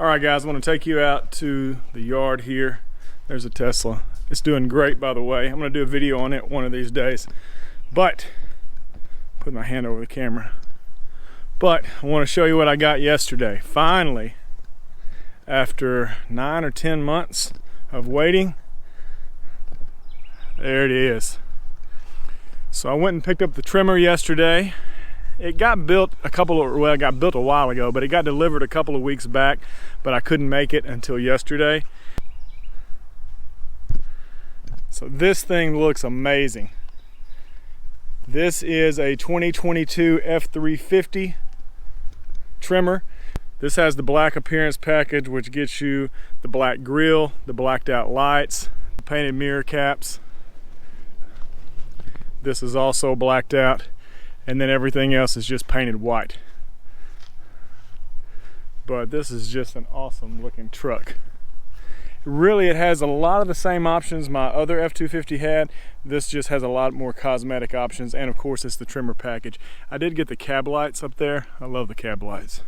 Alright guys, I want to take you out to the yard here. There's a Tesla. It's doing great, by the way. I'm going to do a video on it one of these days. But, put my hand over the camera. But, I want to show you what I got yesterday. Finally, after 9 or 10 months of waiting, there it is. So I went and picked up the Tremor yesterday. It got built it got built a while ago, but it got delivered a couple of weeks back, but I couldn't make it until yesterday. So this thing looks amazing. This is a 2022 F-350 Tremor. This has the black appearance package, which gets you the black grille, the blacked out lights, the painted mirror caps. This is also blacked out. And then everything else is just painted white. But this is just an awesome looking truck. Really, it has a lot of the same options my other F-250 had. This just has a lot more cosmetic options, and of course it's the Tremor package. I did get the cab lights up there. I love the cab lights.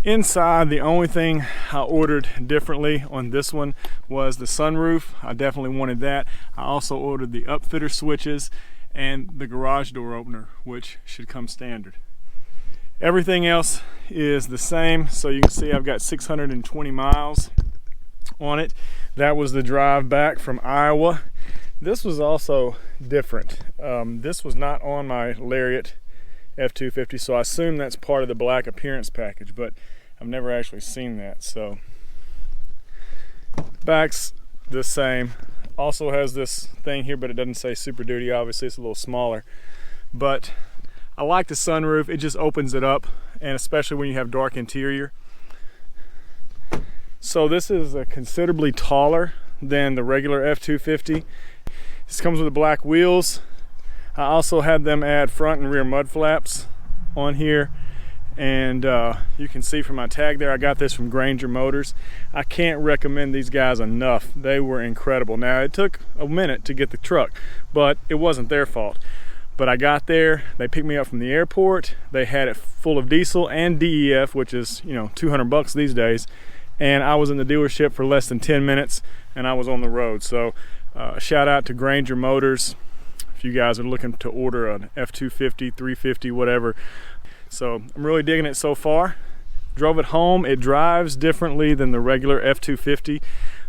Inside, the only thing I ordered differently on this one was the sunroof. I definitely wanted that. I also ordered the upfitter switches and the garage door opener, which should come standard. Everything else is the same. So you can see I've got 620 miles on it. That was the drive back from Iowa. This was also different. This was not on my Lariat F-250, so I assume that's part of the black appearance package, but I've never actually seen that. So back's the same. Also has this thing here, but it doesn't say Super Duty. Obviously it's a little smaller, but I like the sunroof. It just opens it up, and especially when you have dark interior. So this is considerably taller than the regular F-250. This comes with the black wheels. I also had them add front and rear mud flaps on here, and you can see from my tag there, I got this from Granger Motors. I can't recommend these guys enough. They were incredible. Now, it took a minute to get the truck, but it wasn't their fault. But I got there, they picked me up from the airport, they had it full of diesel and DEF, which is, you know, 200 bucks these days, and I was in the dealership for less than 10 minutes, and I was on the road. So, shout out to Granger Motors. If you guys are looking to order an F-250, 350, whatever. So I'm really digging it so far. Drove it home. It drives differently than the regular F-250.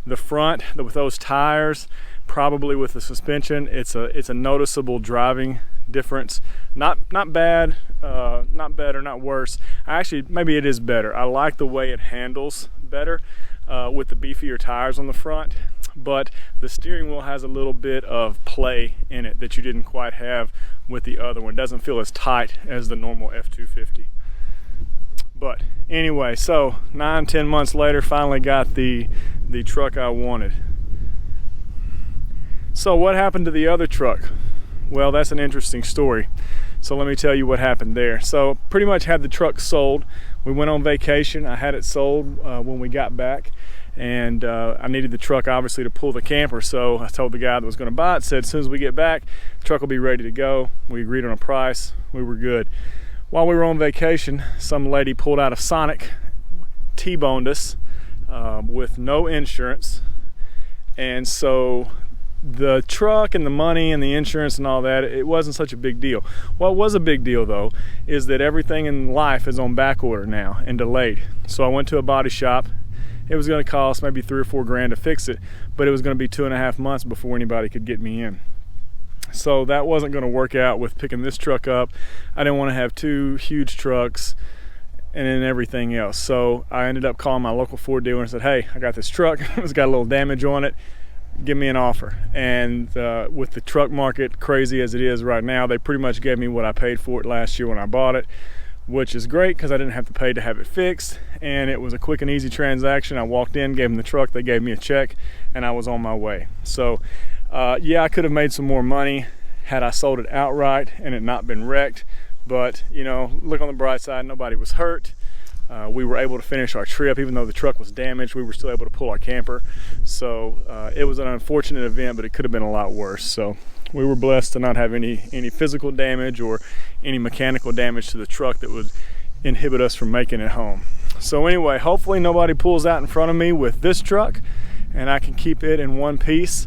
The front, with those tires, probably with the suspension, it's a noticeable driving difference. Not bad, not better, not worse. Actually, maybe it is better. I like the way it handles better with the beefier tires on the front. But the steering wheel has a little bit of play in it that you didn't quite have with the other one. It doesn't feel as tight as the normal F-250. But anyway, so 9-10 months later, finally got the truck I wanted. So what happened to the other truck? Well, that's an interesting story. So let me tell you what happened there. So pretty much had the truck sold. We went on vacation. I had it sold when we got back. And I needed the truck obviously to pull the camper, so I told the guy that was going to buy it, said as soon as we get back, the truck will be ready to go. We agreed on a price. We were good. While we were on vacation, some lady pulled out of Sonic, T-boned us with no insurance, and so the truck and the money and the insurance and all that, it wasn't such a big deal. What was a big deal though is that everything in life is on back order now and delayed. So I went to a body shop. It was going to cost maybe $3 or $4 grand to fix it, but it was going to be 2.5 months before anybody could get me in. So that wasn't going to work out with picking this truck up. I didn't want to have two huge trucks and then everything else. So I ended up calling my local Ford dealer and said, hey, I got this truck. It's got a little damage on it. Give me an offer. And with the truck market crazy as it is right now, they pretty much gave me what I paid for it last year when I bought it, which is great because I didn't have to pay to have it fixed, and it was a quick and easy transaction. I walked in, gave them the truck, they gave me a check, and I was on my way. So yeah, I could have made some more money had I sold it outright and it not been wrecked, but you know, look on the bright side, nobody was hurt. We were able to finish our trip. Even though the truck was damaged, we were still able to pull our camper. So it was an unfortunate event, but it could have been a lot worse. So we were blessed to not have any physical damage or any mechanical damage to the truck that would inhibit us from making it home. So anyway, hopefully nobody pulls out in front of me with this truck and I can keep it in one piece.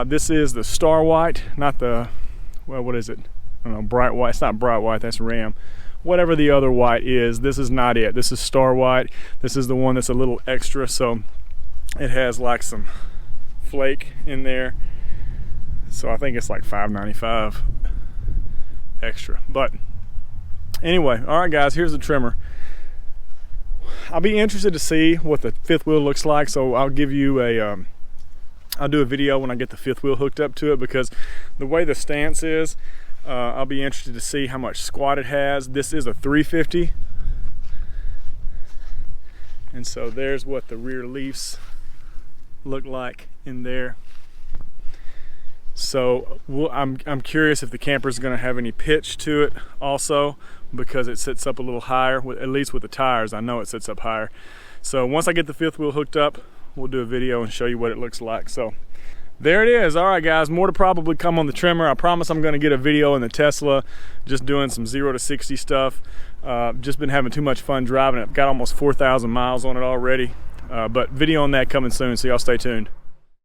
This is the Star White, not the, well, what is it? I don't know, Bright White. It's not Bright White, that's Ram. Whatever the other white is, this is not it. This is Star White. This is the one that's a little extra, so it has like some flake in there. So I think it's like $5.95 extra. But anyway, all right guys, here's the Tremor. I'll be interested to see what the fifth wheel looks like, so I'll give you a I'll do a video when I get the fifth wheel hooked up to it, because the way the stance is, I'll be interested to see how much squat it has. This is a 350, and so there's what the rear leaves look like in there. So I'm curious if the camper is going to have any pitch to it also, because it sits up a little higher, at least with the tires. I know it sits up higher. So once I get the fifth wheel hooked up, we'll do a video and show you what it looks like. So there it is. All right guys, more to probably come on the Tremor. I promise I'm going to get a video in the Tesla, just doing some 0 to 60 stuff. Just been having too much fun driving it. I've got almost 4,000 miles on it already. But video on that coming soon, so y'all stay tuned.